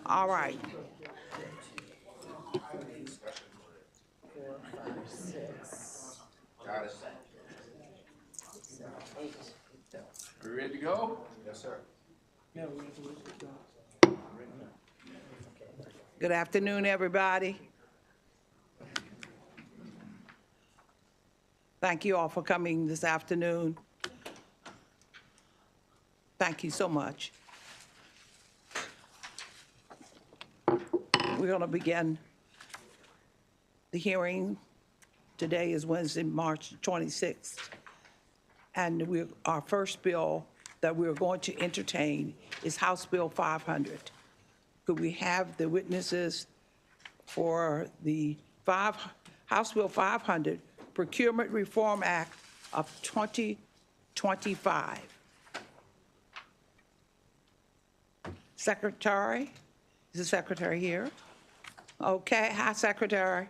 All right. 4, 5, 6, Got it. 7, 8. Are we ready to go? Yes, sir. Good afternoon, everybody. Thank you all for coming this afternoon. Thank you so much. We're going to begin the hearing. Today is Wednesday, March 26th. And our first bill that we're going to entertain is House Bill 500. Could we have the witnesses for the House Bill 500, Procurement Reform Act of 2025? Secretary? Is the secretary here? Okay, hi, Secretary.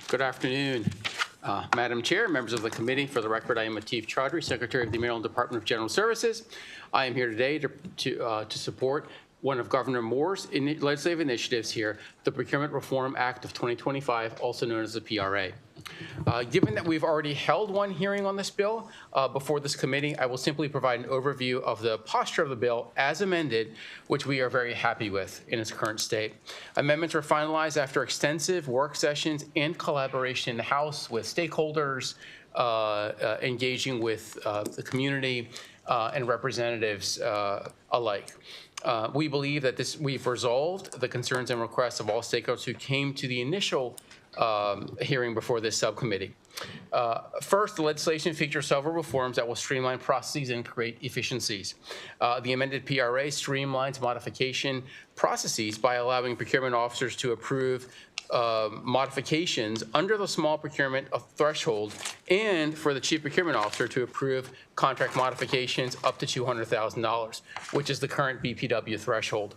Good afternoon, Madam Chair, members of the committee. For the record, I am Atif Chaudhry, Secretary of the Maryland Department of General Services. I am here today to support one of Governor Moore's legislative initiatives here, the Procurement Reform Act of 2025, also known as the PRA. Given that we've already held one hearing on this bill before this committee, I will simply provide an overview of the posture of the bill as amended, which we are very happy with in its current state. Amendments were finalized after extensive work sessions and collaboration in the House with stakeholders, engaging with the community and representatives alike. We believe that we've resolved the concerns and requests of all stakeholders who came to the initial hearing before this subcommittee. First, the legislation features several reforms that will streamline processes and create efficiencies. The amended PRA streamlines modification processes by allowing procurement officers to approve modifications under the small procurement threshold, and for the chief procurement officer to approve contract modifications up to $200,000, which is the current BPW threshold.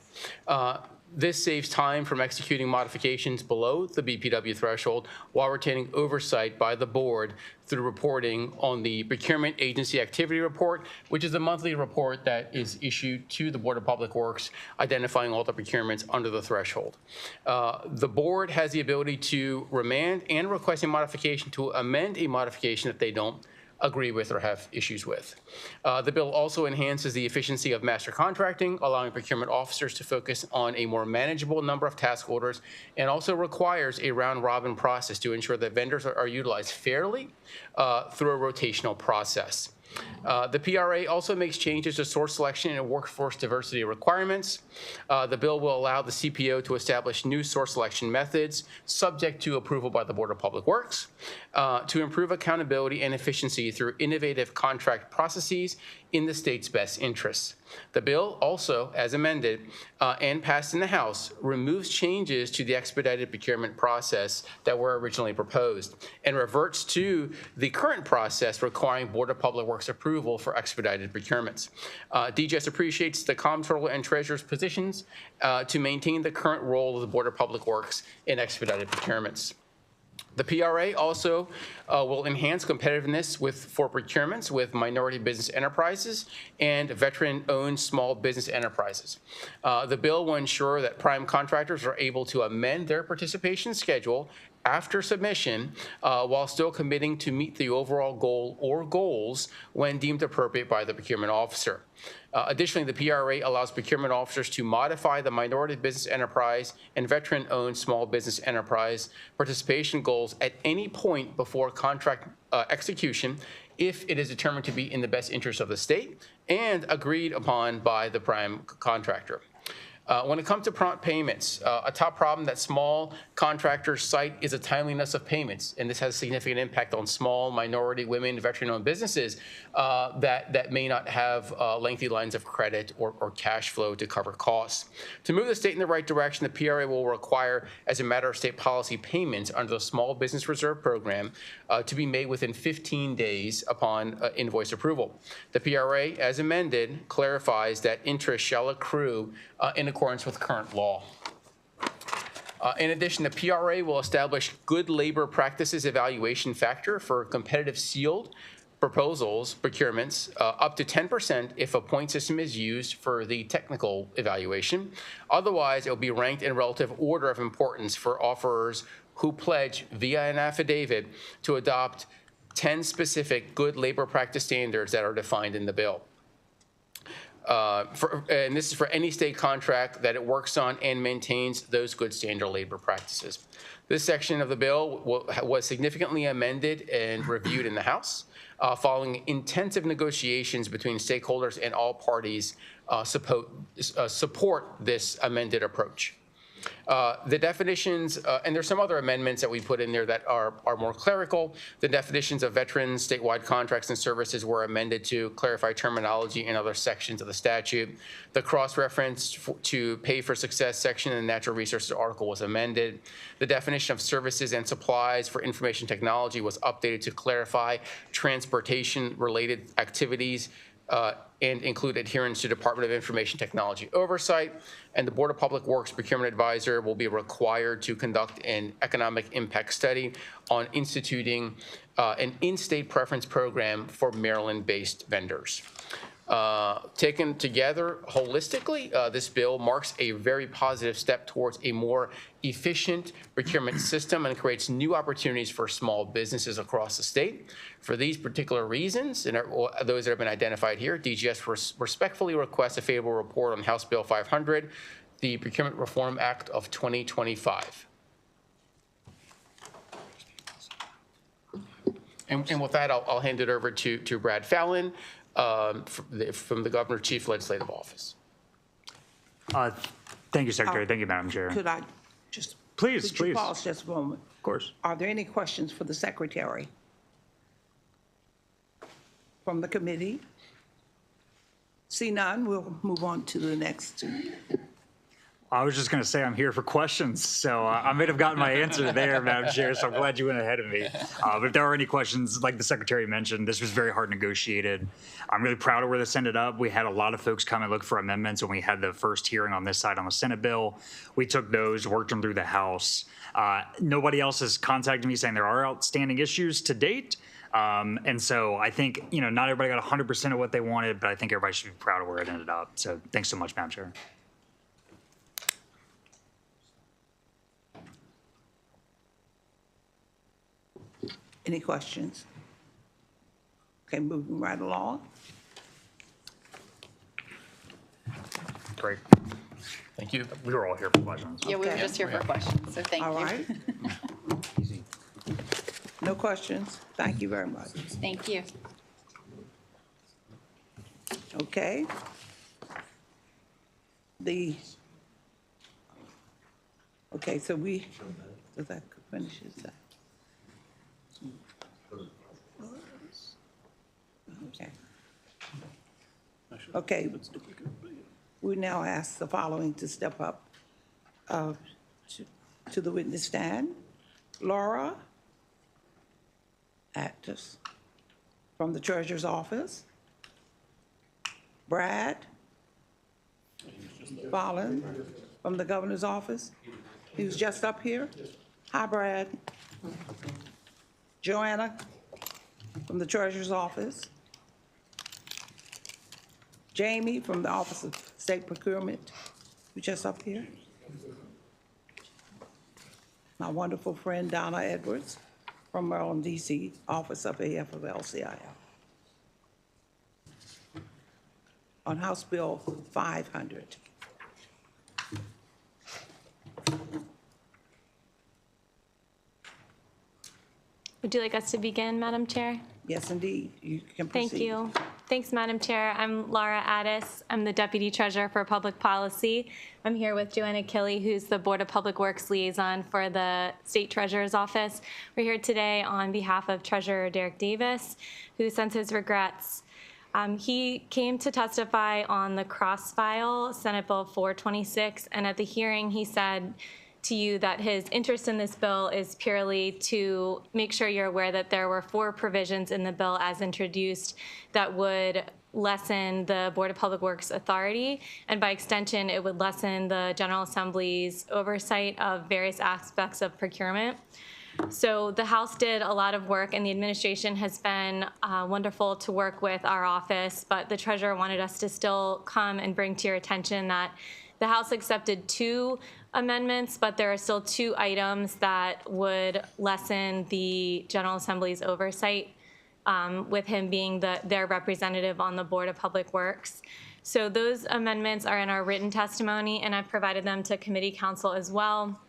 This saves time from executing modifications below the BPW threshold while retaining oversight by the board through reporting on the Procurement Agency Activity Report, which is a monthly report that is issued to the Board of Public Works, identifying all the procurements under the threshold. The board has the ability to remand and request a modification to amend a modification if they don't agree with or have issues with. The bill also enhances the efficiency of master contracting, allowing procurement officers to focus on a more manageable number of task orders, and also requires a round-robin process to ensure that vendors are utilized fairly through a rotational process. The PRA also makes changes to source selection and workforce diversity requirements. The bill will allow the CPO to establish new source selection methods subject to approval by the Board of Public Works to improve accountability and efficiency through innovative contract processes in the state's best interests. The bill also, as amended and passed in the House, removes changes to the expedited procurement process that were originally proposed and reverts to the current process requiring Board of Public Works approval for expedited procurements. DGS appreciates the Comptroller and Treasurer's positions to maintain the current role of the Board of Public Works in expedited procurements. The PRA also will enhance competitiveness for procurements with minority business enterprises and veteran-owned small business enterprises. The bill will ensure that prime contractors are able to amend their participation schedule after submission while still committing to meet the overall goal or goals when deemed appropriate by the procurement officer. Additionally, the PRA allows procurement officers to modify the minority business enterprise and veteran-owned small business enterprise participation goals at any point before contract execution if it is determined to be in the best interest of the state and agreed upon by the prime contractor. When it comes to prompt payments, a top problem that small contractors cite is a timeliness of payments, and this has significant impact on small, minority, women, veteran-owned businesses that may not have lengthy lines of credit or cash flow to cover costs. To move the state in the right direction, the PRA will require, as a matter of state policy, payments under the Small Business Reserve Program to be made within 15 days upon invoice approval. The PRA, as amended, clarifies that interest shall accrue in accordance with current law. In addition, the PRA will establish good labor practices evaluation factor for competitive sealed proposals, procurements, up to 10% if a point system is used for the technical evaluation. Otherwise, it will be ranked in relative order of importance for offerers who pledge via an affidavit to adopt 10 specific good labor practice standards that are defined in the bill. And this is for any state contract that it works on and maintains those good standard labor practices. This section of the bill was significantly amended and reviewed in the House following intensive negotiations between stakeholders, and all parties support this amended approach. The definitions, and there's some other amendments that we put in there that are more clerical. The definitions of veterans, statewide contracts, and services were amended to clarify terminology in other sections of the statute. The cross-reference to pay for success section in the natural resources article was amended. The definition of services and supplies for information technology was updated to clarify transportation-related activities and include adherence to Department of Information Technology oversight. And the Board of Public Works Procurement Advisor will be required to conduct an economic impact study on instituting an in-state preference program for Maryland-based vendors. Taken together holistically, this bill marks a very positive step towards a more efficient procurement system and creates new opportunities for small businesses across the state. For these particular reasons, and those that have been identified here, DGS respectfully requests a favorable report on House Bill 500, the Procurement Reform Act of 2025. And with that, I'll hand it over to Brad Fallon, from the Governor Chief Legislative Office. Thank you, Secretary. Thank you, Madam Chair. Could I just? Please, Could you please. pause just a moment? Of course. Are there any questions for the Secretary from the committee? See none, we'll move on to the next. I was just going to say I'm here for questions, so I may have gotten my answer there, Madam Chair, so I'm glad you went ahead of me. But if there are any questions, like the Secretary mentioned, this was very hard negotiated. I'm really proud of where this ended up. We had a lot of folks come and look for amendments when we had the first hearing on this side on the Senate bill. We took those, worked them through the House. Nobody else has contacted me saying there are outstanding issues to date. And so I think, not everybody got 100% of what they wanted, but I think everybody should be proud of where it ended up. So thanks so much, Madam Chair. Any questions? Okay, moving right along. Great. Thank you. We were all here for questions. Yeah, we were Okay. just here for questions, so thank you. All right. No questions? Thank you very much. Thank you. Okay. So that finishes that. Okay. We now ask the following to step up to the witness stand. Laura Actus from the Treasurer's Office. Brad Fallon from the Governor's Office. He was just up here. Hi, Brad. Joanna from the Treasurer's Office. Jamie from the Office of State Procurement, who's just up here. My wonderful friend Donna Edwards from Maryland, D.C., Office of AFL-CIO. On House Bill 500. Would you like us to begin, Madam Chair? Yes, indeed, you can proceed. Thank you. Thanks, Madam Chair. I'm Laura Addis. I'm the Deputy Treasurer for Public Policy. I'm here with Joanna Killey, who's the Board of Public Works Liaison for the State Treasurer's Office. We're here today on behalf of Treasurer Derek Davis, who sends his regrets. He came to testify on the cross-file, Senate Bill 426, and at the hearing he said to you that his interest in this bill is purely to make sure you're aware that there were 4 provisions in the bill as introduced that would lessen the Board of Public Works authority, and by extension, it would lessen the General Assembly's oversight of various aspects of procurement. So the House did a lot of work, and the administration has been wonderful to work with our office, but the Treasurer wanted us to still come and bring to your attention that the House accepted 2 amendments, but there are still 2 items that would lessen the General Assembly's oversight, with him being their representative on the Board of Public Works. So those amendments are in our written testimony, and I've provided them to committee counsel as well.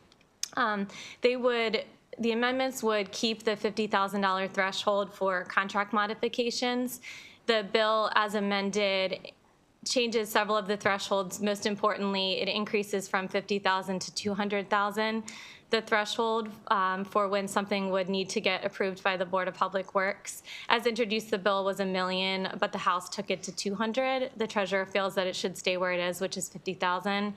The amendments would keep the $50,000 threshold for contract modifications. The bill, as amended, changes several of the thresholds. Most importantly, it increases from $50,000 to $200,000. The threshold for when something would need to get approved by the Board of Public Works. As introduced, the bill was $1 million, but the House took it to $200,000. The Treasurer feels that it should stay where it is, which is $50,000.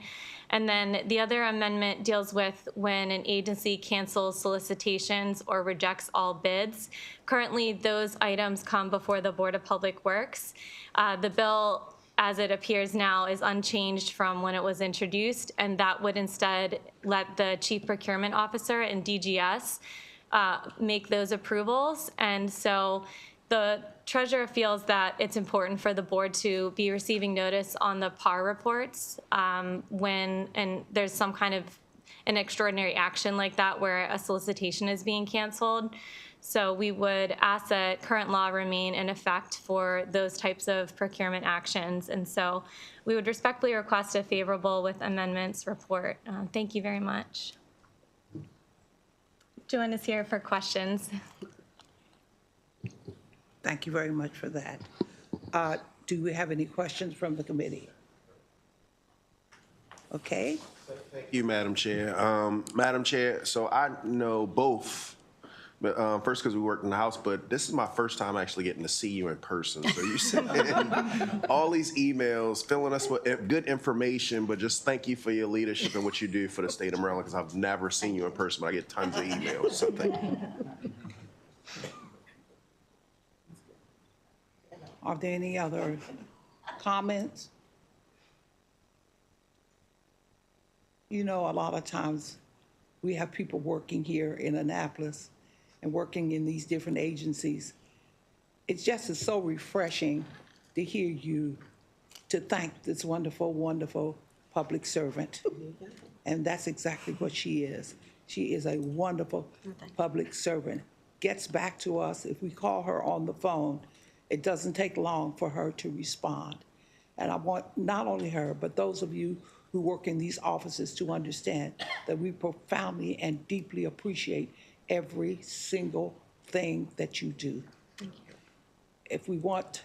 And then the other amendment deals with when an agency cancels solicitations or rejects all bids. Currently, those items come before the Board of Public Works. The bill, as it appears now, is unchanged from when it was introduced, and that would instead let the Chief Procurement Officer and DGS make those approvals. And so the Treasurer feels that it's important for the board to be receiving notice on the PAR reports when there's some kind of an extraordinary action like that where a solicitation is being canceled. So we would ask that current law remain in effect for those types of procurement actions. And so we would respectfully request a favorable with amendments report. Thank you very much. Joanna's here for questions. Thank you very much for that. Do we have any questions from the committee? Okay. Thank you, Madam Chair. Madam Chair, so I know both, but first because we worked in the House, but this is my first time actually getting to see you in person. So you send all these emails, filling us with good information, but just thank you for your leadership and what you do for the state of Maryland, because I've never seen you in person, but I get tons of emails, so thank you. Are there any other comments? You know, a lot of times we have people working here in Annapolis and working in these different agencies. It's just so refreshing to hear you, to thank this wonderful, wonderful public servant. And that's exactly what she is. She is a wonderful public servant. Gets back to us. If we call her on the phone, it doesn't take long for her to respond. And I want not only her, but those of you who work in these offices to understand that we profoundly and deeply appreciate every single thing that you do. Thank you. If we want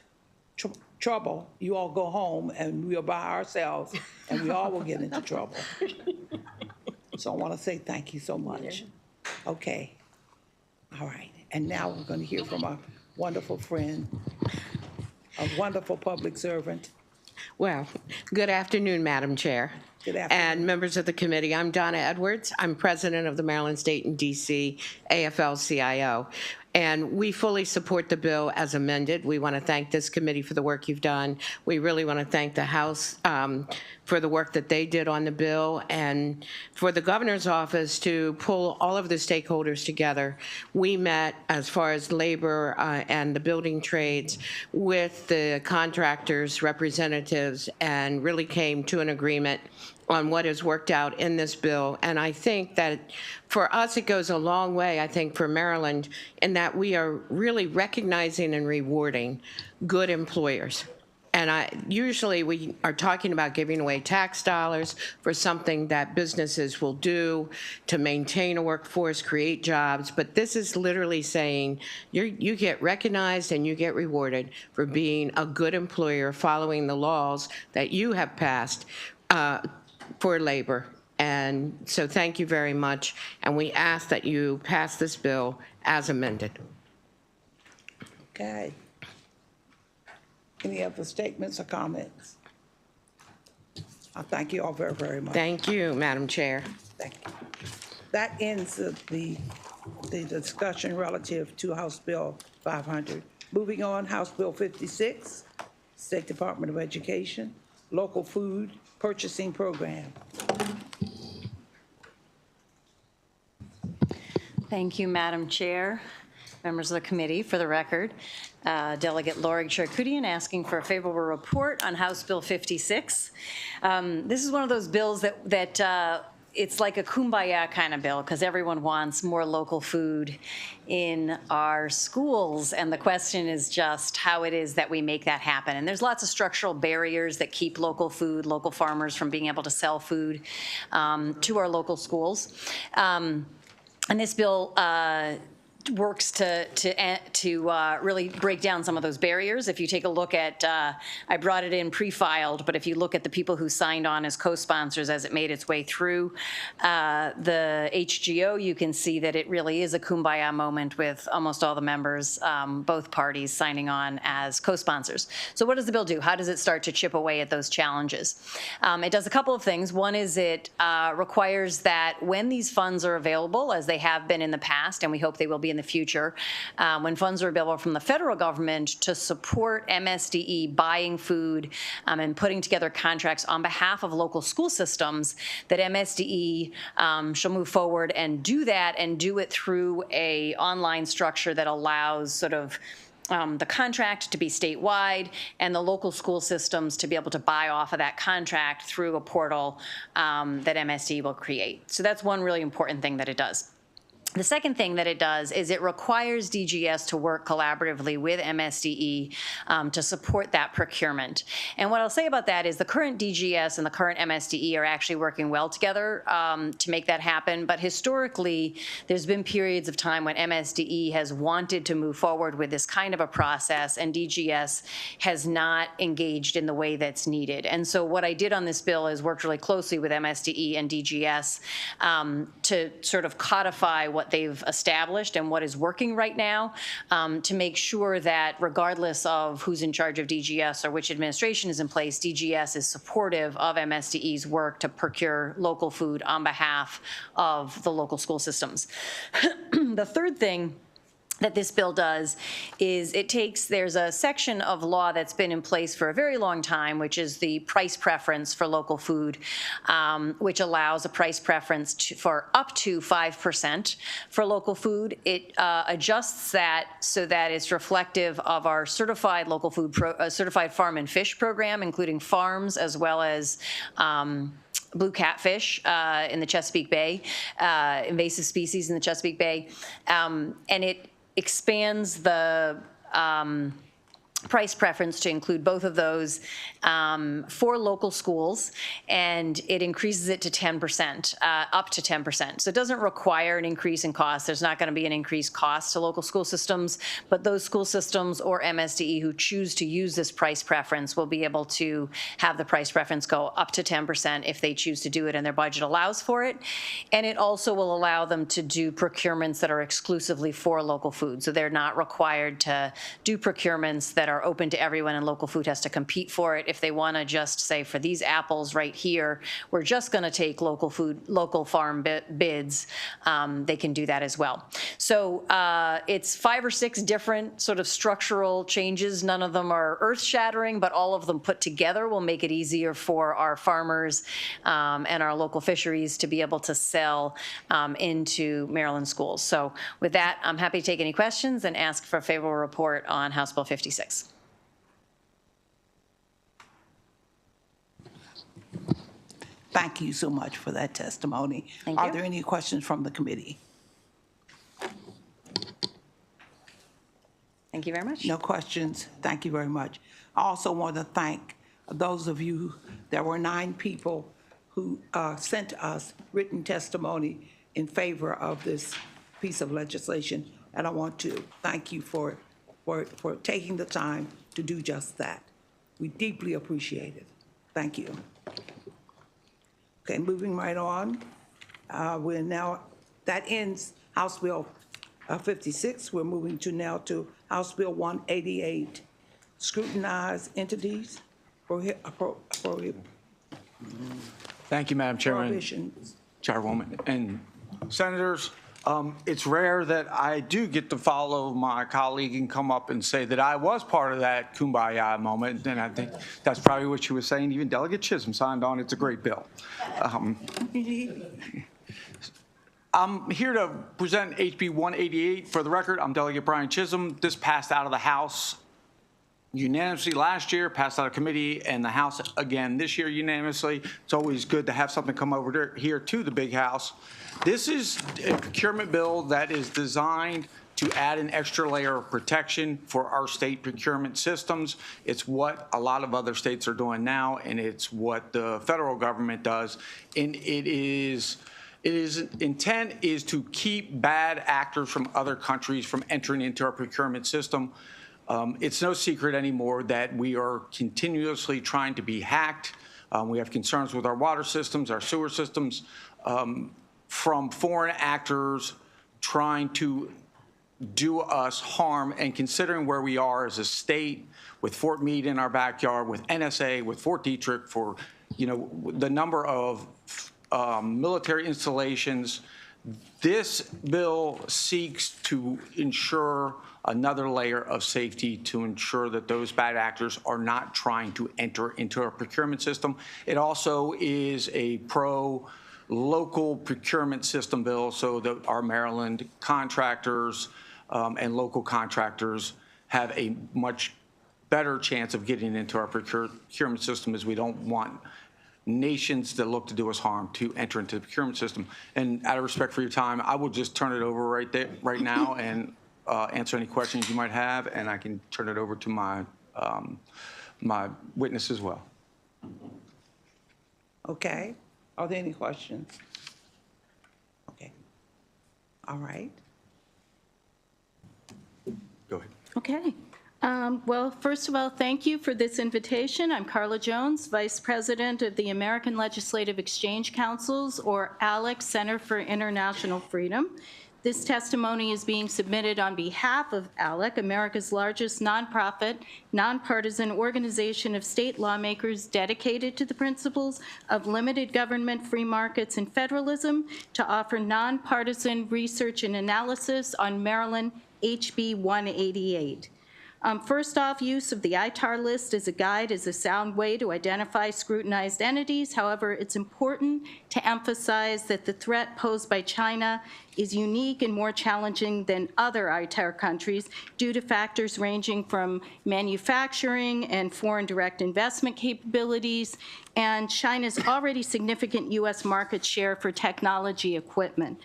trouble, you all go home and we are by ourselves and we all will get into trouble. So I want to say thank you so much. Okay. All right. And now we're going to hear from our wonderful friend, a wonderful public servant. Well, good afternoon, Madam Chair. Good afternoon. And members of the committee. I'm Donna Edwards. I'm president of the Maryland State and D.C. AFL-CIO. And we fully support the bill as amended. We want to thank this committee for the work you've done. We really want to thank the House for the work that they did on the bill, and for the governor's office to pull all of the stakeholders together. We met, as far as labor and the building trades, with the contractors' representatives and really came to an agreement on what has worked out in this bill. And I think that for us, it goes a long way, I think, for Maryland, in that we are really recognizing and rewarding good employers. And usually we are talking about giving away tax dollars for something that businesses will do to maintain a workforce, create jobs. But this is literally saying you get recognized and you get rewarded for being a good employer, following the laws that you have passed for labor. And so thank you very much. And we ask that you pass this bill as amended. Okay. Any other statements or comments? I thank you all very, very much. Thank you, Madam Chair. Thank you. That ends the discussion relative to House Bill 500. Moving on, House Bill 56, State Department of Education, Local Food Purchasing Program. Thank you, Madam Chair, members of the committee. For the record, Delegate Lori Charkoudian asking for a favorable report on House Bill 56. This is one of those bills that it's like a kumbaya kind of bill because everyone wants more local food in our schools. And the question is just how it is that we make that happen. And there's lots of structural barriers that keep local food, local farmers from being able to sell food to our local schools. And this bill works to really break down some of those barriers. If you take a look at, I brought it in pre-filed, but if you look at the people who signed on as co-sponsors as it made its way through the HGO, you can see that it really is a kumbaya moment with almost all the members, both parties signing on as co-sponsors. So what does the bill do? How does it start to chip away at those challenges? It does a couple of things. One is it requires that when these funds are available, as they have been in the past, and we hope they will be in the future, when funds are available from the federal government to support MSDE buying food and putting together contracts on behalf of local school systems, that MSDE shall move forward and do that and do it through a online structure that allows sort of the contract to be statewide and the local school systems to be able to buy off of that contract through a portal that MSDE will create. So that's one really important thing that it does. The second thing that it does is it requires DGS to work collaboratively with MSDE to support that procurement. And what I'll say about that is the current DGS and the current MSDE are actually working well together to make that happen. But historically, there's been periods of time when MSDE has wanted to move forward with this kind of a process and DGS has not engaged in the way that's needed. And so what I did on this bill is worked really closely with MSDE and DGS to sort of codify what they've established and what is working right now to make sure that regardless of who's in charge of DGS or which administration is in place, DGS is supportive of MSDE's work to procure local food on behalf of the local school systems. The third thing that this bill does is there's a section of law that's been in place for a very long time, which is the price preference for local food, which allows a price preference for up to 5% for local food. It adjusts that so that it's reflective of our certified local food, certified farm and fish program, including farms as well as blue catfish in the Chesapeake Bay, invasive species in the Chesapeake Bay, and it expands the price preference to include both of those for local schools, and it increases it to 10%, up to 10%. So it doesn't require an increase in cost. There's not going to be an increased cost to local school systems, but those school systems or MSDE who choose to use this price preference will be able to have the price preference go up to 10% if they choose to do it and their budget allows for it. And it also will allow them to do procurements that are exclusively for local food. So they're not required to do procurements that are open to everyone and local food has to compete for it. If they want to just say for these apples right here, we're just going to take local food, local farm bids, they can do that as well. So it's 5 or 6 different sort of structural changes. None of them are earth-shattering, but all of them put together will make it easier for our farmers and our local fisheries to be able to sell into Maryland schools. So with that, I'm happy to take any questions and ask for a favorable report on House Bill 56. Thank you so much for that testimony. Thank Are you. there any questions from the committee? Thank Thank you very much. No questions. Thank you very much. I also want to thank those of you, there were 9 people who sent us written testimony in favor of this piece of legislation, and I want to thank you for taking the time to do just that. We deeply appreciate it. Thank you. Okay, moving right on. We're now, that ends House Bill 56. We're moving to now to House Bill 188, scrutinize entities, Thank you, Madam Chairman, prohibitions. Chairwoman, and Senators. It's rare that I do get to follow my colleague and come up and say that I was part of that kumbaya moment, and I think that's probably what she was saying. Even Delegate Chisholm signed on. It's a great bill. I'm here to present HB 188. For the record, I'm Delegate Brian Chisholm. This passed out of the House unanimously last year, passed out of committee, and the House again this year unanimously. It's always good to have something come over here to the big house. This is a procurement bill that is designed to add an extra layer of protection for our state procurement systems. It's what a lot of other states are doing now, and it's what the federal government does. And its intent is to keep bad actors from other countries from entering into our procurement system. It's no secret anymore that we are continuously trying to be hacked. We have concerns with our water systems, our sewer systems, from foreign actors trying to do us harm. And considering where we are as a state, with Fort Meade in our backyard, with NSA, with Fort Detrick, for the number of military installations, this bill seeks to ensure another layer of safety to ensure that those bad actors are not trying to enter into our procurement system. It also is a pro-local procurement system bill so that our Maryland contractors and local contractors have a much better chance of getting into our procurement system, as we don't want nations that look to do us harm to enter into the procurement system. And out of respect for your time, I will just turn it over right now and answer any questions you might have, and I can turn it over to my my witness as well. Okay. Are there any questions? Okay. All right. Go ahead. Okay. Well, first of all, thank you for this invitation. I'm Carla Jones, Vice President of the American Legislative Exchange Councils, or ALEC, Center for International Freedom. This testimony is being submitted on behalf of ALEC, America's largest nonprofit, nonpartisan organization of state lawmakers dedicated to the principles of limited government, free markets, and federalism, to offer nonpartisan research and analysis on Maryland HB 188. First off, use of the ITAR list as a guide is a sound way to identify scrutinized entities. However, it's important to emphasize that the threat posed by China is unique and more challenging than other ITAR countries due to factors ranging from manufacturing and foreign direct investment capabilities, and China's already significant U.S. market share for technology equipment.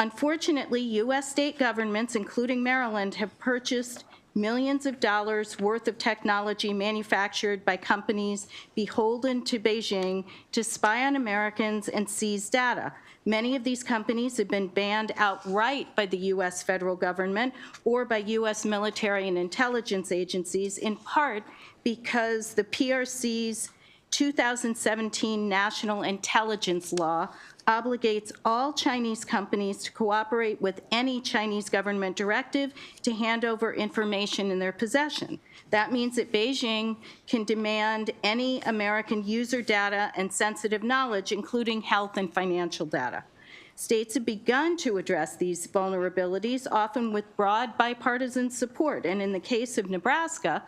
Unfortunately, U.S. state governments, including Maryland, have purchased millions of dollars worth of technology manufactured by companies beholden to Beijing to spy on Americans and seize data. Many of these companies have been banned outright by the U.S. federal government or by U.S. military and intelligence agencies, in part because the PRC's 2017 National Intelligence Law obligates all Chinese companies to cooperate with any Chinese government directive to hand over information in their possession. That means that Beijing can demand any American user data and sensitive knowledge, including health and financial data. States have begun to address these vulnerabilities, often with broad bipartisan support. And in the case of Nebraska,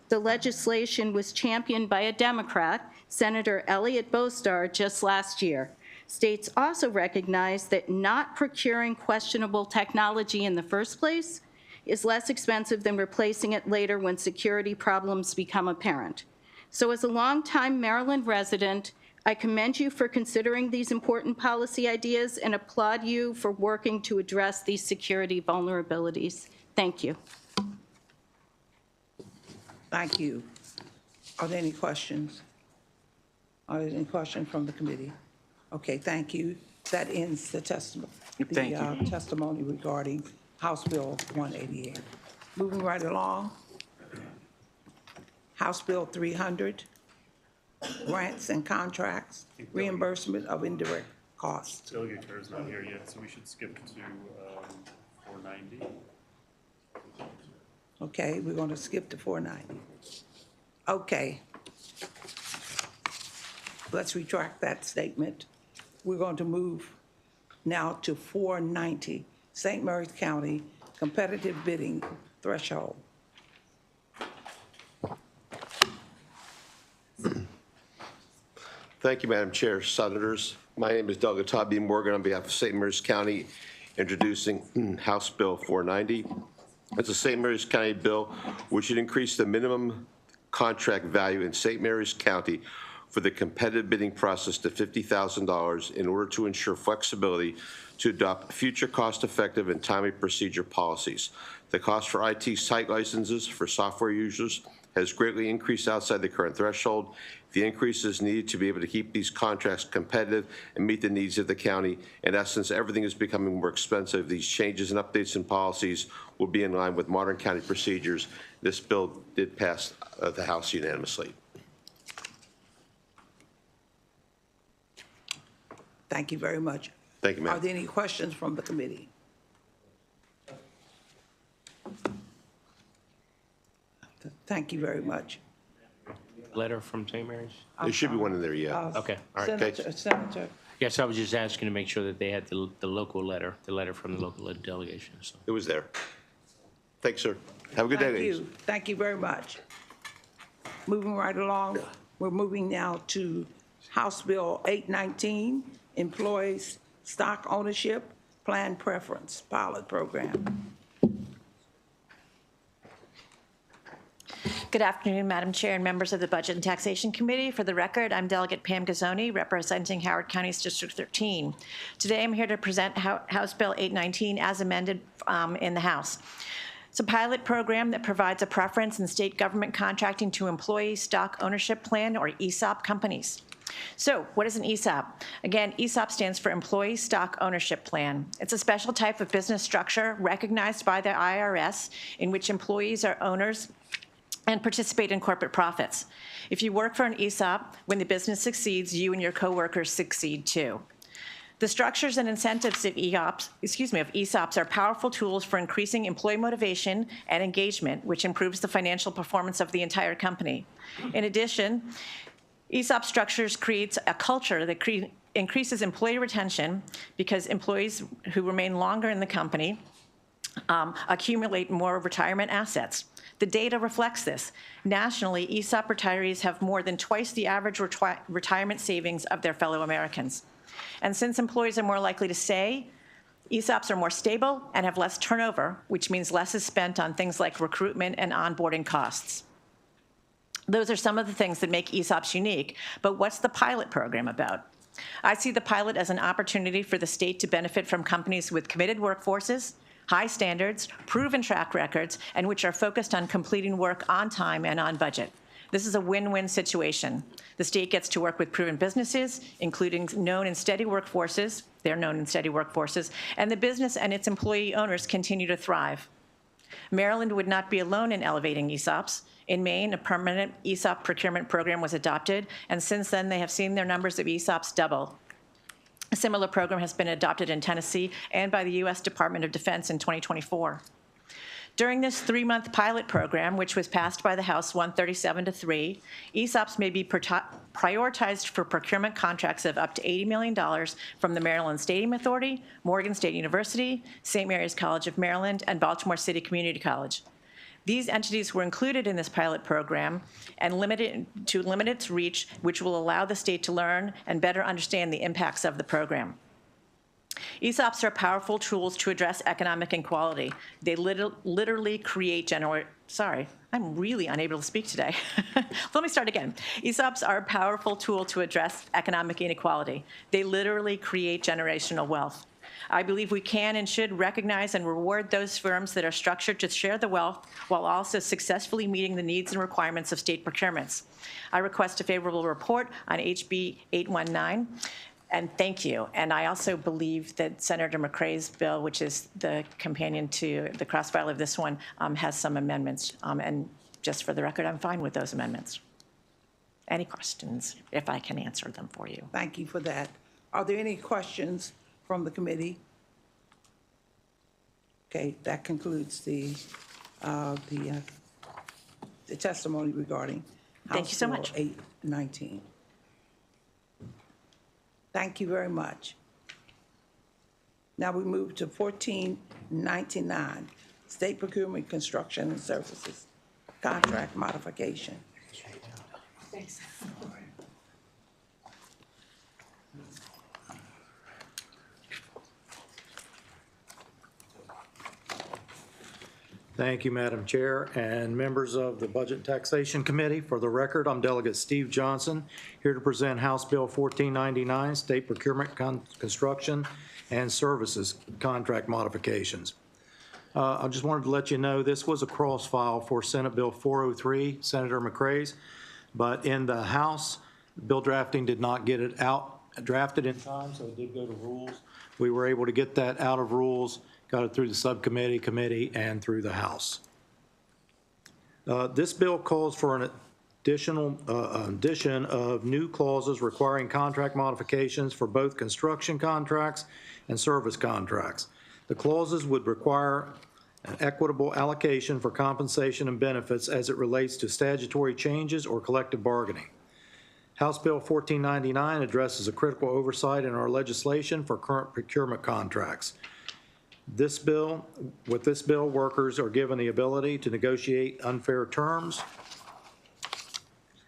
the legislation was championed by a Democrat, Senator Elliot Bostar, just last year. States also recognize that not procuring questionable technology in the first place is less expensive than replacing it later when security problems become apparent. So as a longtime Maryland resident, I commend you for considering these important policy ideas and applaud you for working to address these security vulnerabilities. Thank you. Thank you. Are there any questions? Are there any questions from the committee? Okay, thank you. That ends the testimony. Thank you. Testimony regarding House Bill 188. Moving right along. House Bill 300, grants and contracts, reimbursement of indirect costs. Delegate Kerr's not here yet, so we should skip to 490. Okay, we're going to skip to 490. Okay. Let's retract that statement. We're going to move now to 490, St. Mary's County competitive bidding threshold. Thank you, Madam Chair, Senators. My name is Delegate Todd B. Morgan on behalf of St. Mary's County, introducing House Bill 490. It's a St. Mary's County bill which would increase the minimum contract value in St. Mary's County for the competitive bidding process to $50,000 in order to ensure flexibility to adopt future cost-effective and timely procedure policies. The cost for IT site licenses for software users has greatly increased outside the current threshold. The increase is needed to be able to keep these contracts competitive and meet the needs of the county. In essence, everything is becoming more expensive. These changes and updates in policies will be in line with modern county procedures. This bill did pass the House unanimously. Thank you very much. Thank you, ma'am. Are there any questions from the committee? Thank you very much. Letter from St. Mary's? There should be one in there, yeah. Okay, all right. Senator, Yes, I was just asking to make sure that they had the local letter, the letter from the local delegation, so. It was there. Thanks, sir. Have a good day, thank ladies. you. Thank you very much. Moving right along, we're moving now to House Bill 819, Employees Stock Ownership Plan Preference Pilot Program. Good afternoon, Madam Chair and members of the Budget and Taxation Committee. For the record, I'm Delegate Pam Gazzoni, representing Howard County's District 13. Today, I'm here to present House Bill 819 as amended in the House. It's a pilot program that provides a preference in state government contracting to employee stock ownership plan, or ESOP, companies. So what is an ESOP? Again, ESOP stands for Employee Stock Ownership Plan. It's a special type of business structure recognized by the IRS in which employees are owners and participate in corporate profits. If you work for an ESOP, when the business succeeds, you and your coworkers succeed too. The structures and incentives of ESOPs are powerful tools for increasing employee motivation and engagement, which improves the financial performance of the entire company. In addition, ESOP structures creates a culture that increases employee retention because employees who remain longer in the company accumulate more retirement assets. The data reflects this. Nationally, ESOP retirees have more than twice the average retirement savings of their fellow Americans. And since employees are more likely to stay, ESOPs are more stable and have less turnover, which means less is spent on things like recruitment and onboarding costs. Those are some of the things that make ESOPs unique, but what's the pilot program about? I see the pilot as an opportunity for the state to benefit from companies with committed workforces, high standards, proven track records, and which are focused on completing work on time and on budget. This is a win-win situation. The state gets to work with proven businesses, including known and steady workforces, they're known and steady workforces, and the business and its employee owners continue to thrive. Maryland would not be alone in elevating ESOPs. In Maine, a permanent ESOP procurement program was adopted, and since then they have seen their numbers of ESOPs double. A similar program has been adopted in Tennessee and by the U.S. Department of Defense in 2024. During this 3-month pilot program, which was passed by the House 137-3, ESOPs may be prioritized for procurement contracts of up to $80 million from the Maryland Stadium Authority, Morgan State University, St. Mary's College of Maryland, and Baltimore City Community College. These entities were included in this pilot program and limit its reach, which will allow the state to learn and better understand the impacts of the program. ESOPs are powerful tools to address economic inequality. They literally create sorry, I'm really unable to speak today. Let me start again. ESOPs are a powerful tool to address economic inequality. They literally create generational wealth. I believe we can and should recognize and reward those firms that are structured to share the wealth while also successfully meeting the needs and requirements of state procurements. I request a favorable report on HB 819. And thank you. And I also believe that Senator McCrae's bill, which is the companion to the cross-file of this one, has some amendments. And just for the record, I'm fine with those amendments. Any questions, if I can answer them for you? Thank you for that. Are there any questions from the committee? Okay, that concludes the testimony regarding Thank you so House much. Bill 819. Thank you very much. Now we move to 1499, State Procurement Construction and Services Contract Modification. Thanks. Thank you, Madam Chair, and members of the Budget and Taxation Committee. For the record, I'm Delegate Steve Johnson, here to present House Bill 1499, State Procurement Construction and Services Contract Modifications. I just wanted to let you know this was a cross-file for Senate Bill 403, Senator McCrae's, but in the House, bill drafting did not get it out drafted in time, so it did go to rules. We were able to get that out of rules, got it through the subcommittee, committee, and through the House. This bill calls for an addition of new clauses requiring contract modifications for both construction contracts and service contracts. The clauses would require an equitable allocation for compensation and benefits as it relates to statutory changes or collective bargaining. House Bill 1499 addresses a critical oversight in our legislation for current procurement contracts. With this bill, workers are given the ability to negotiate unfair terms.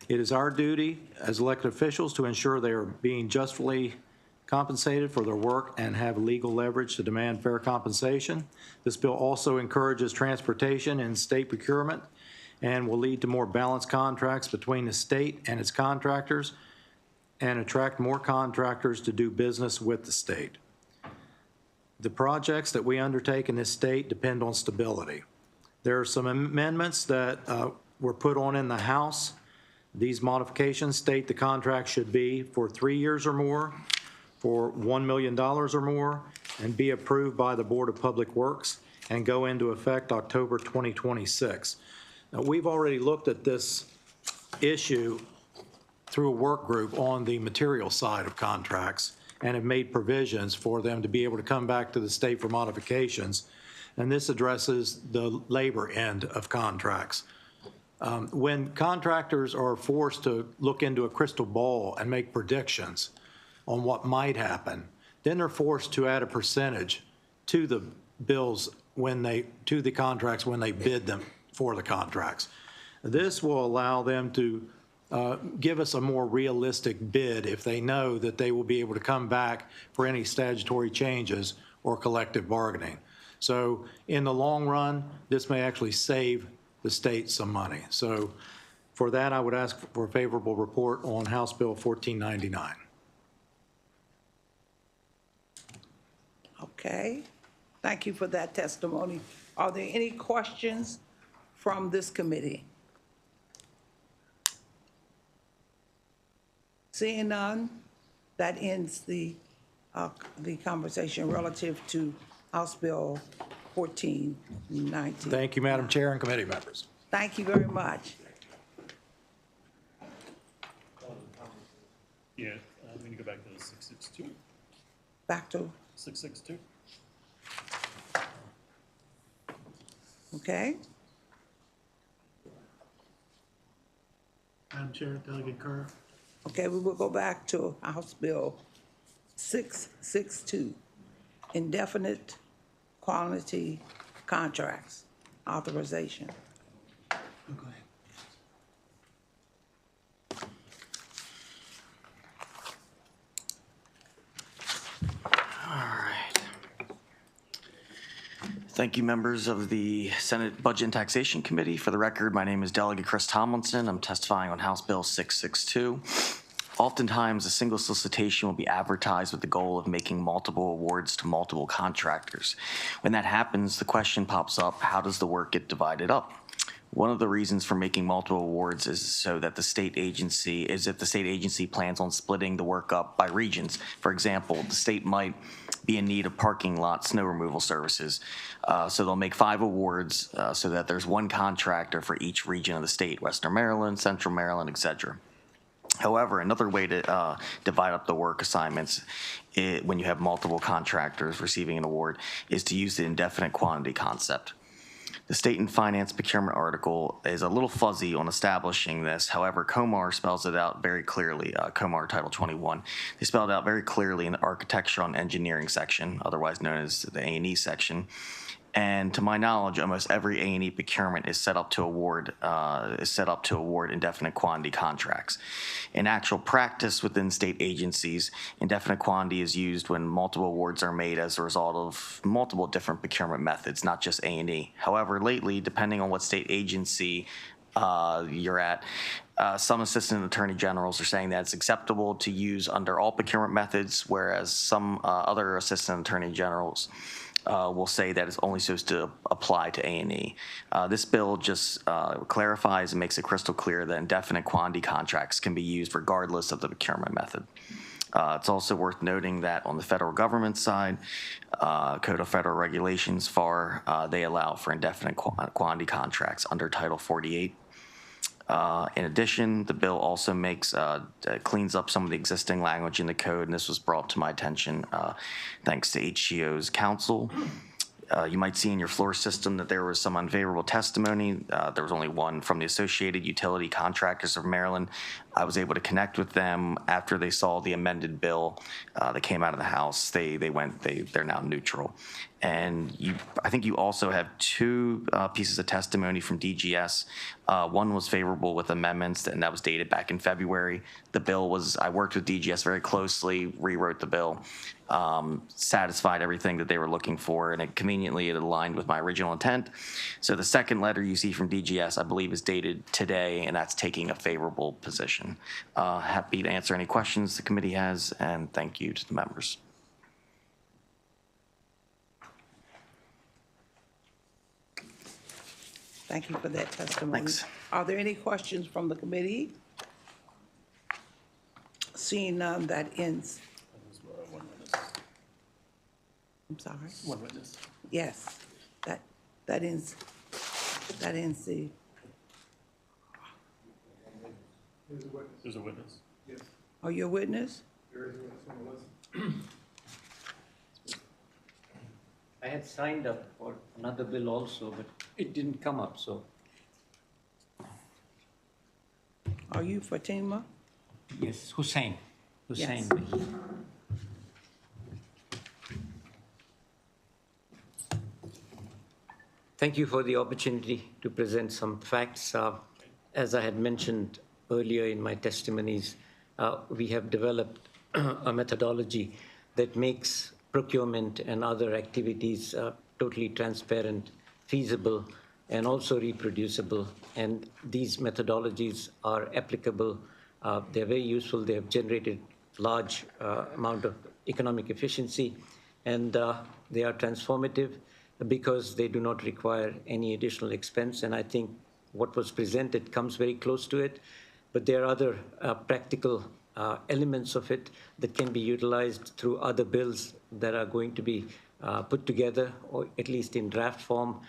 It is our duty as elected officials to ensure they are being justly compensated for their work and have legal leverage to demand fair compensation. This bill also encourages transportation in state procurement and will lead to more balanced contracts between the state and its contractors and attract more contractors to do business with the state. The projects that we undertake in this state depend on stability. There are some amendments that were put on in the House. These modifications state the contract should be for 3 years or more, for $1 million or more, and be approved by the Board of Public Works and go into effect October 2026. Now, we've already looked at this issue through a work group on the material side of contracts and have made provisions for them to be able to come back to the state for modifications. And this addresses the labor end of contracts. When contractors are forced to look into a crystal ball and make predictions on what might happen, then they're forced to add a percentage to the bills to the contracts when they bid them for the contracts. This will allow them to give us a more realistic bid if they know that they will be able to come back for any statutory changes or collective bargaining. So in the long run, this may actually save the state some money. So for that, I would ask for a favorable report on House Bill 1499. Okay, thank you for that testimony. Are there any questions from this committee? Seeing none, that ends the conversation relative to House Bill 1419. Thank you, Madam Chair and committee members. Thank you very much. Yeah, I'm going to go back to 662. Back to, 662. okay? Madam Chair, Delegate Kerr. Okay, we will go back to House Bill 662, Indefinite Quality Contracts Authorization. Okay. All right. Thank you, members of the Senate Budget and Taxation Committee. For the record, my name is Delegate Chris Tomlinson. I'm testifying on House Bill 662. Oftentimes, a single solicitation will be advertised with the goal of making multiple awards to multiple contractors. When that happens, the question pops up, how does the work get divided up? One of the reasons for making multiple awards is so that the state agency, if the state agency plans on splitting the work up by regions. For example, the state might be in need of parking lot snow removal services. So they'll make 5 awards so that there's one contractor for each region of the state, Western Maryland, Central Maryland, et cetera. However, another way to divide up the work assignments when you have multiple contractors receiving an award is to use the indefinite quantity concept. The State and Finance Procurement article is a little fuzzy on establishing this. However, COMAR spells it out very clearly, COMAR Title 21. They spell it out very clearly in the Architecture and Engineering section, otherwise known as the A&E section. And to my knowledge, almost every A&E procurement is set up to award indefinite quantity contracts. In actual practice within state agencies, indefinite quantity is used when multiple awards are made as a result of multiple different procurement methods, not just A&E. However, lately, depending on what state agency you're at, some assistant attorney generals are saying that it's acceptable to use under all procurement methods, whereas some other assistant attorney generals will say that it's only supposed to apply to A&E. This bill just clarifies and makes it crystal clear that indefinite quantity contracts can be used regardless of the procurement method. It's also worth noting that on the federal government side, Code of Federal Regulations, FAR, they allow for indefinite quantity contracts under Title 48. In addition, the bill also cleans up some of the existing language in the code, and this was brought to my attention thanks to HCO's counsel. You might see in your floor system that there was some unfavorable testimony. There was only one from the Associated Utility Contractors of Maryland. I was able to connect with them after they saw the amended bill that came out of the House. They're now neutral. And I think you also have 2 pieces of testimony from DGS. One was favorable with amendments, and that was dated back in February. I worked with DGS very closely, rewrote the bill, satisfied everything that they were looking for, and it aligned with my original intent. So the second letter you see from DGS, I believe, is dated today, and that's taking a favorable position. Happy to answer any questions the committee has, and thank you to the members. Thank you for that testimony. Thanks. Are there any questions from the committee? Seeing none, that ends. I'm sorry? One witness. Yes, that ends the, There's a witness. Yes. are you a witness? There is a witness. I had signed up for another bill also, but it didn't come up, so. Are you Fatima? Yes, Hussein. Yes. Thank you for the opportunity to present some facts. As I had mentioned earlier in my testimonies, we have developed a methodology that makes procurement and other activities totally transparent, feasible, and also reproducible. And these methodologies are applicable. They're very useful. They have generated large amount of economic efficiency, and they are transformative because they do not require any additional expense. And I think what was presented comes very close to it. But there are other practical elements of it that can be utilized through other bills that are going to be put together, or at least in draft form,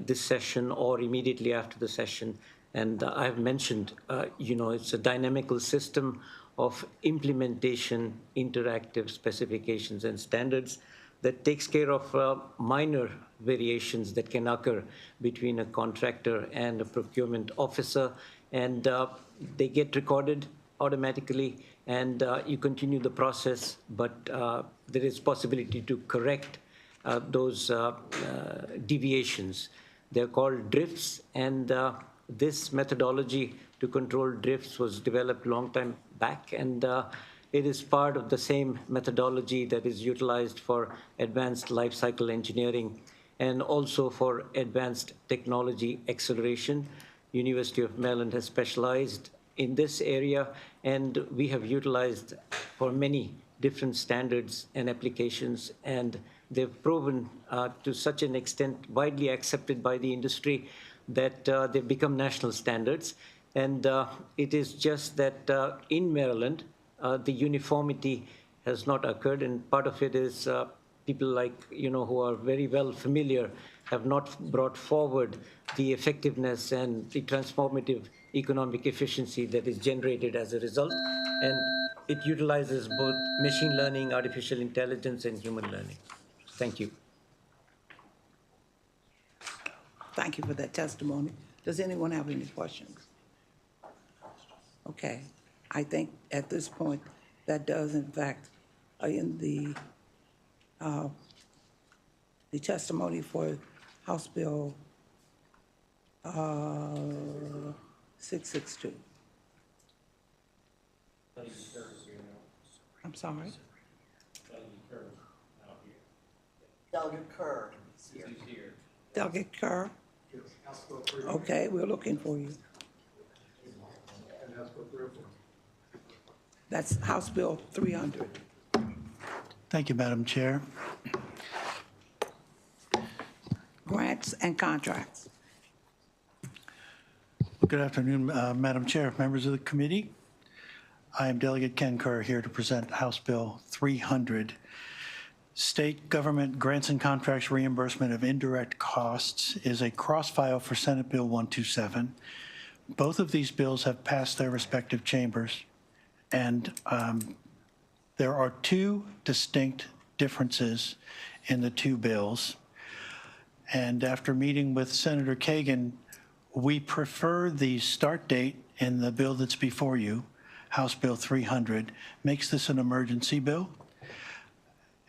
this session or immediately after the session. And I've mentioned, it's a dynamical system of implementation, interactive specifications and standards that takes care of minor variations that can occur between a contractor and a procurement officer. And they get recorded automatically, and you continue the process, but there is possibility to correct those deviations. They're called drifts, and this methodology to control drifts was developed a long time back, and it is part of the same methodology that is utilized for advanced life cycle engineering and also for advanced technology acceleration. University of Maryland has specialized in this area, and we have utilized for many different standards and applications, and they've proven to such an extent widely accepted by the industry that they've become national standards. And it is just that in Maryland, the uniformity has not occurred, and part of it is people like, who are very well familiar have not brought forward the effectiveness and the transformative economic efficiency that is generated as a result. And it utilizes both machine learning, artificial intelligence, and human learning. Thank you. Thank you for that testimony. Does anyone have any questions? Okay, I think at this point, that does in fact, in the testimony for House Bill 662. I'm sorry? Delegate Kerr. Delegate Kerr? Okay, we're looking for you. That's House Bill 300. Thank you, Madam Chair. Grants and contracts. Good afternoon, Madam Chair, members of the committee. I am Delegate Ken Kerr here to present House Bill 300, State Government Grants and Contracts Reimbursement of Indirect Costs, is a cross-file for Senate Bill 127. Both of these bills have passed their respective chambers, and there are two distinct differences in the two bills. And after meeting with Senator Kagan, we prefer the start date in the bill that's before you, House Bill 300, makes this an emergency bill.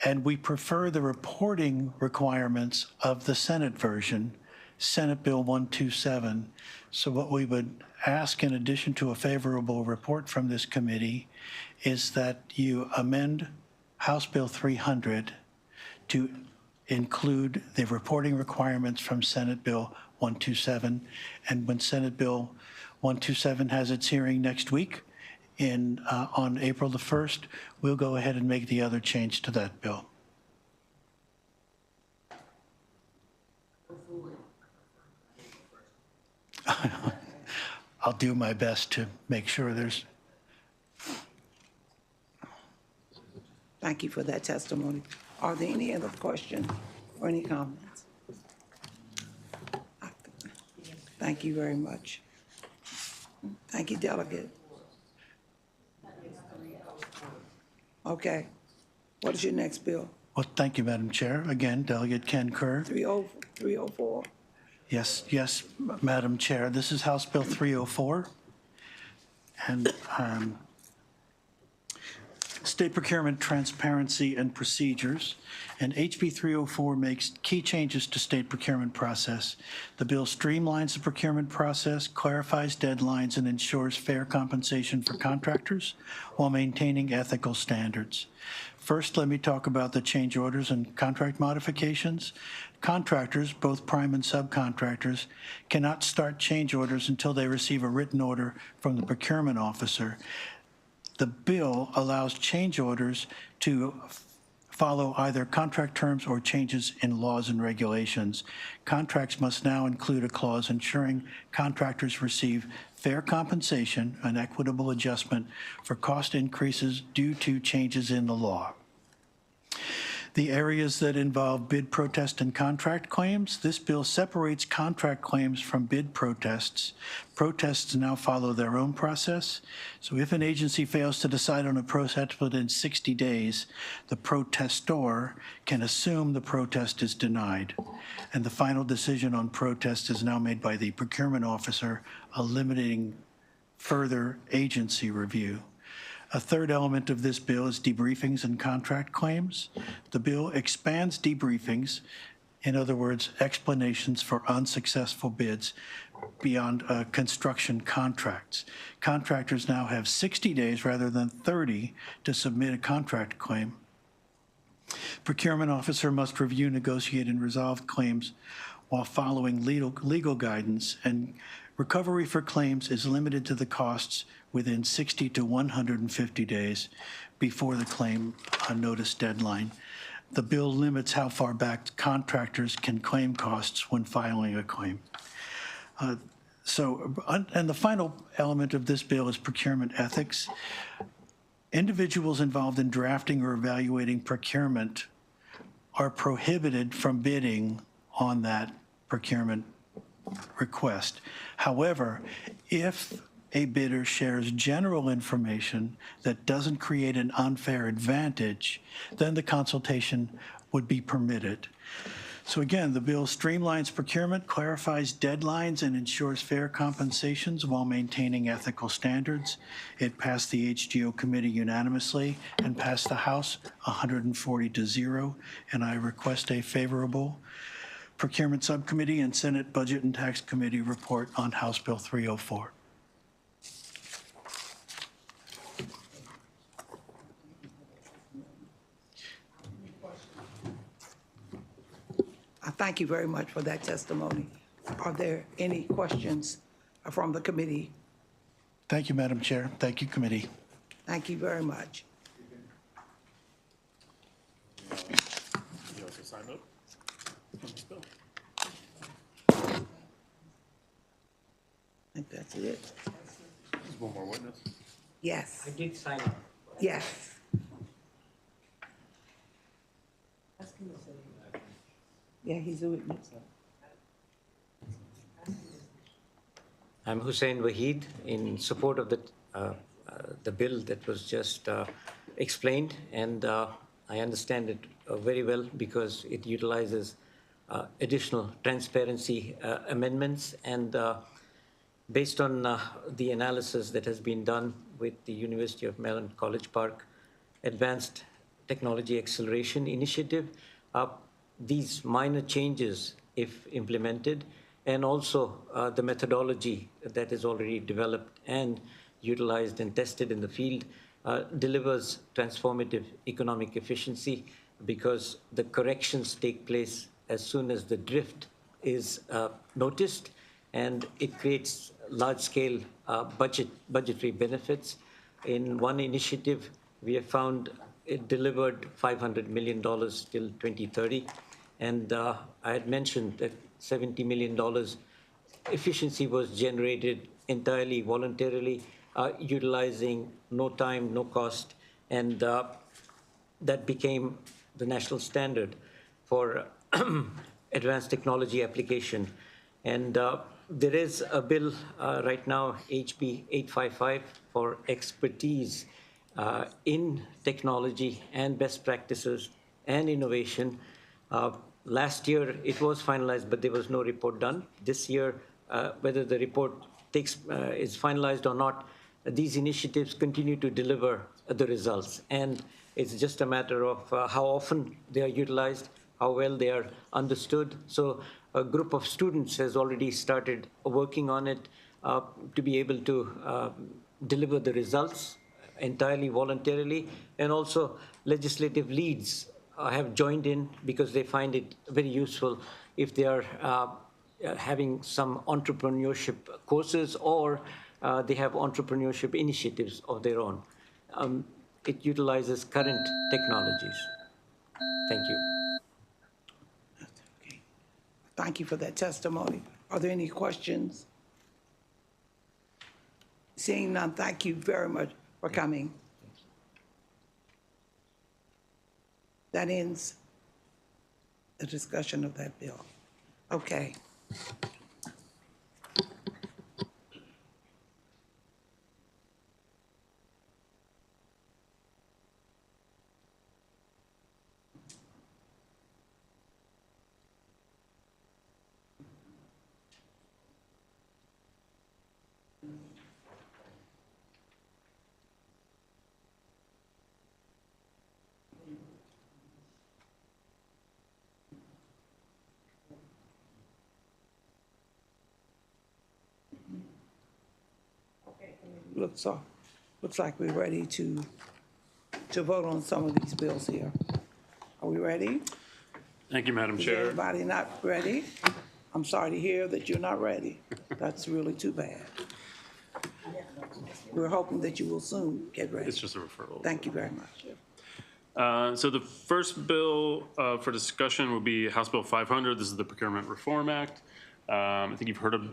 And we prefer the reporting requirements of the Senate version, Senate Bill 127. So what we would ask, in addition to a favorable report from this committee, is that you amend House Bill 300 to include the reporting requirements from Senate Bill 127. And when Senate Bill 127 has its hearing next week, on April the 1st, we'll go ahead and make the other change to that bill. I'll do my best to make sure there's. Thank you for that testimony. Are there any other questions or any comments? Thank you very much. Thank you, Delegate. Okay. What is your next bill? Well, thank you, Madam Chair. Again, Delegate Ken Kerr. 304. Yes, Madam Chair. This is House Bill 304. And State Procurement Transparency and Procedures. And HB 304 makes key changes to state procurement process. The bill streamlines the procurement process, clarifies deadlines, and ensures fair compensation for contractors while maintaining ethical standards. First, let me talk about the change orders and contract modifications. Contractors, both prime and subcontractors, cannot start change orders until they receive a written order from the procurement officer. The bill allows change orders to follow either contract terms or changes in laws and regulations. Contracts must now include a clause ensuring contractors receive fair compensation and equitable adjustment for cost increases due to changes in the law. The areas that involve bid protest and contract claims, this bill separates contract claims from bid protests. Protests now follow their own process. So if an agency fails to decide on a protest within 60 days, the protestor can assume the protest is denied. And the final decision on protest is now made by the procurement officer, eliminating further agency review. A third element of this bill is debriefings and contract claims. The bill expands debriefings, in other words, explanations for unsuccessful bids, beyond construction contracts. Contractors now have 60 days rather than 30 to submit a contract claim. Procurement officer must review, negotiate, and resolve claims while following legal guidance, and recovery for claims is limited to the costs within 60 to 150 days before the claim notice deadline. The bill limits how far back contractors can claim costs when filing a claim. And the final element of this bill is procurement ethics. Individuals involved in drafting or evaluating procurement are prohibited from bidding on that procurement request. However, if a bidder shares general information that doesn't create an unfair advantage, then the consultation would be permitted. So again, the bill streamlines procurement, clarifies deadlines, and ensures fair compensations while maintaining ethical standards. It passed the HGO committee unanimously and passed the House 140-0, and I request a favorable Procurement Subcommittee and Senate Budget and Tax Committee report on House Bill 304. I thank you very much for that testimony. Are there any questions from the committee? Thank you, Madam Chair. Thank you, committee. Thank you very much. You also sign up on this bill. I think that's it. There's one more witness. Yes. I did sign up. Yes. Yeah, he's a witness. I'm Hussein Waheed in support of the bill that was just explained, and I understand it very well because it utilizes additional transparency amendments, and based on the analysis that has been done with the University of Maryland College Park Advanced Technology Acceleration Initiative, these minor changes, if implemented, and also the methodology that is already developed and utilized and tested in the field delivers transformative economic efficiency because the corrections take place as soon as the drift is noticed, and it creates large-scale budgetary benefits. In one initiative, we have found it delivered $500 million till 2030. And I had mentioned that $70 million efficiency was generated entirely voluntarily, utilizing no time, no cost, and that became the national standard for advanced technology application. And there is a bill right now, HB 855, for expertise in technology and best practices and innovation. Last year, it was finalized, but there was no report done. This year, whether the report is finalized or not, these initiatives continue to deliver the results. And it's just a matter of how often they are utilized, how well they are understood. So a group of students has already started working on it to be able to deliver the results entirely voluntarily, and also legislative leads have joined in because they find it very useful if they are having some entrepreneurship courses or they have entrepreneurship initiatives of their own. It utilizes current technologies. Thank you. Okay. Thank you for that testimony. Are there any questions? Seeing none, thank you very much for coming. That ends the discussion of that bill. Okay. Looks like we're ready to vote on some of these bills here. Are we ready? Thank you, Madam Is Chair. everybody not ready? I'm sorry to hear that you're not ready. That's really too bad. We're hoping that you will soon get ready. It's just a referral. Thank you very much. So the first bill for discussion will be House Bill 500. This is the Procurement Reform Act. I think you've heard a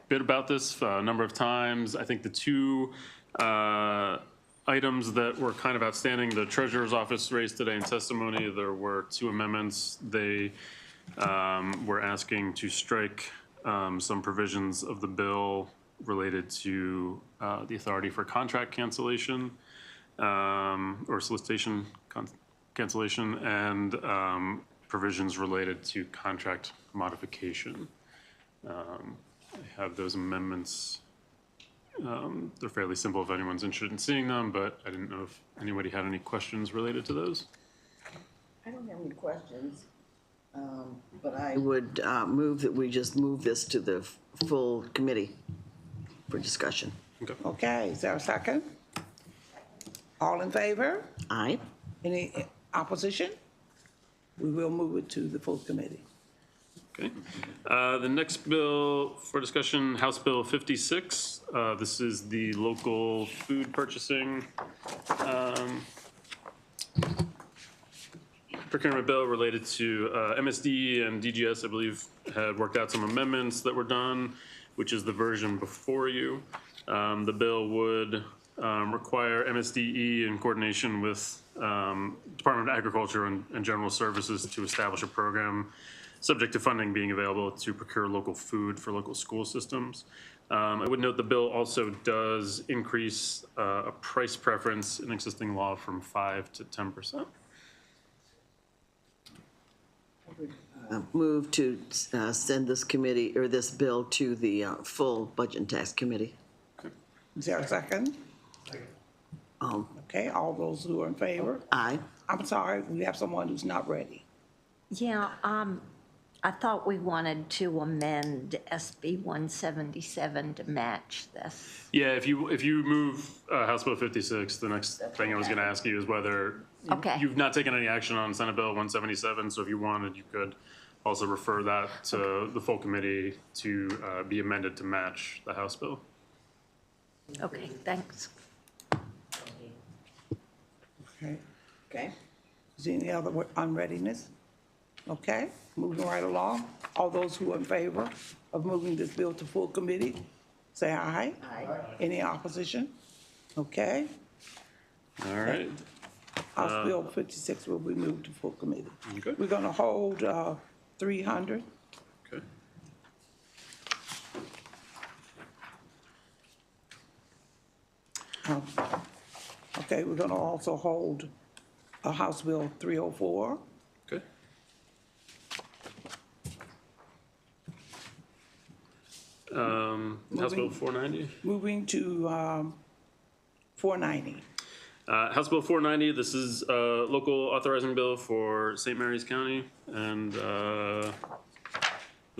bit about this a number of times. I think the two items that were kind of outstanding, the Treasurer's Office raised today in testimony, there were two amendments. They were asking to strike some provisions of the bill related to the authority for contract cancellation or solicitation cancellation, and provisions related to contract modification. I have those amendments. They're fairly simple if anyone's interested in seeing them, but I didn't know if anybody had any questions related to those. I don't have any questions, but I would move that we just move this to the full committee for discussion. Okay. Okay, is there a second? All in favor? Aye. Any opposition? We will move it to the full committee. Okay. The next bill for discussion, House Bill 56. This is the local food purchasing procurement bill related to MSD and DGS, I believe, had worked out some amendments that were done, which is the version before you. The bill would require MSDE in coordination with Department of Agriculture and General Services to establish a program subject to funding being available to procure local food for local school systems. I would note the bill also does increase a price preference in existing law from 5 to 10%. Move to send this committee, or this bill, to the full Budget and Tax Committee. Is there a second? Okay, all those who are in favor? Aye. I'm sorry, we have someone who's not ready. Yeah, I thought we wanted to amend SB 177 to match this. Yeah, if you move House Bill 56, the next thing I was going to ask you is whether you've not taken any action on Senate Bill 177. So if you wanted, you could also refer that to the full committee to be amended to match the House bill. Okay, thanks. Okay. Okay. Is there any other unreadiness? Okay, moving right along. All those who are in favor of moving this bill to full committee, say aye. Aye. Any opposition? Okay. All right. House Bill 56 will be moved to full committee. Okay. We're going to hold 300. Okay. Okay, we're going to also hold House Bill 304. Okay. House Bill 490. Moving to 490. House Bill 490, this is a local authorizing bill for St. Mary's County, and I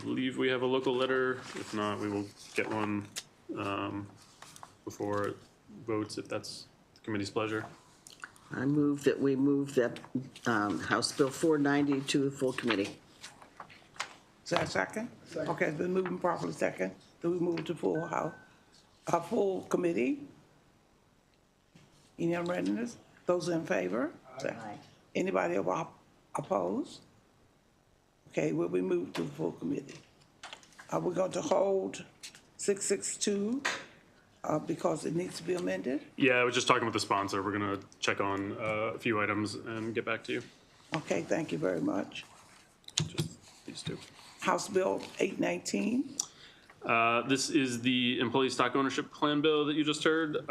believe we have a local letter. If not, we will get one before it votes, if that's the committee's pleasure. I move that we move that House Bill 490 to the full committee. Is that a second? Okay, it's been moving properly second. Then we move to full house, full committee. Any unreadiness? Those in favor? Aye. Anybody opposed? Okay, will be moved to the full committee. We're going to hold 662 because it needs to be amended. Yeah, I was just talking with the sponsor. We're going to check on a few items and get back to you. Okay, thank you very much. Just these two. House Bill 819. This is the employee stock ownership plan bill that you just heard.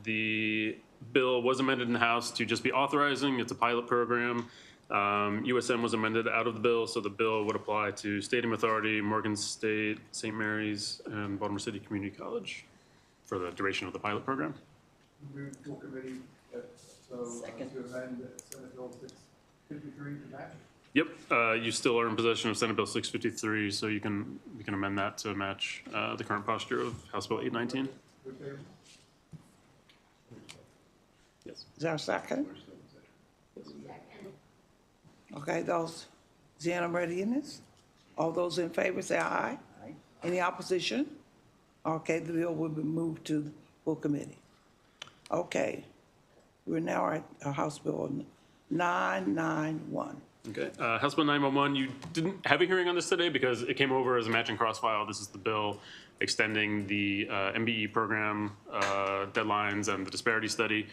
The bill was amended in the House to just be authorizing. It's a pilot program. USM was amended out of the bill, so the bill would apply to Stadium Authority, Morgan State, St. Mary's, and Baltimore City Community College for the duration of the pilot program. Move full committee, so to amend Senate Bill 653 to match. Yep, you still are in possession of Senate Bill 653, so we can amend that to match the current posture of House Bill 819. Yes. Is there a second? Okay, those, is there any readiness? All those in favor say aye. Aye. Any opposition? Okay, the bill will be moved to the full committee. Okay, we're now at House Bill 991. Okay, House Bill 911, you didn't have a hearing on this today because it came over as a matching cross file. This is the bill extending the MBE program deadlines and the disparity study.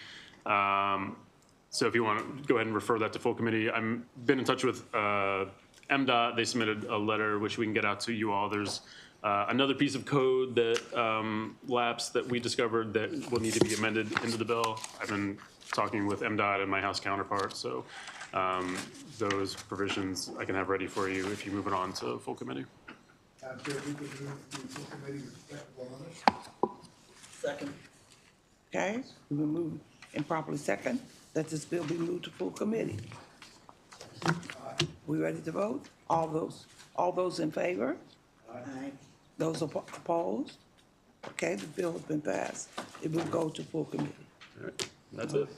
So if you want to go ahead and refer that to full committee, I've been in touch with MDOT. They submitted a letter which we can get out to you all. There's another piece of code that lapsed that we discovered that will need to be amended into the bill. I've been talking with MDOT and my House counterpart, so those provisions I can have ready for you if you move it on to full committee. Madam Chair, we could move to full committee with respectful on this. Second. Okay, we will move and properly second that this bill be moved to full committee. We ready to vote? All those in favor? Aye. Those opposed? Okay, the bill has been passed. It will go to full committee. All right, that's it.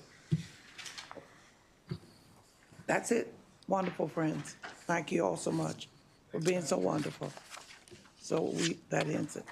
That's it. Wonderful, friends. Thank you all so much for being so wonderful. So that ends it.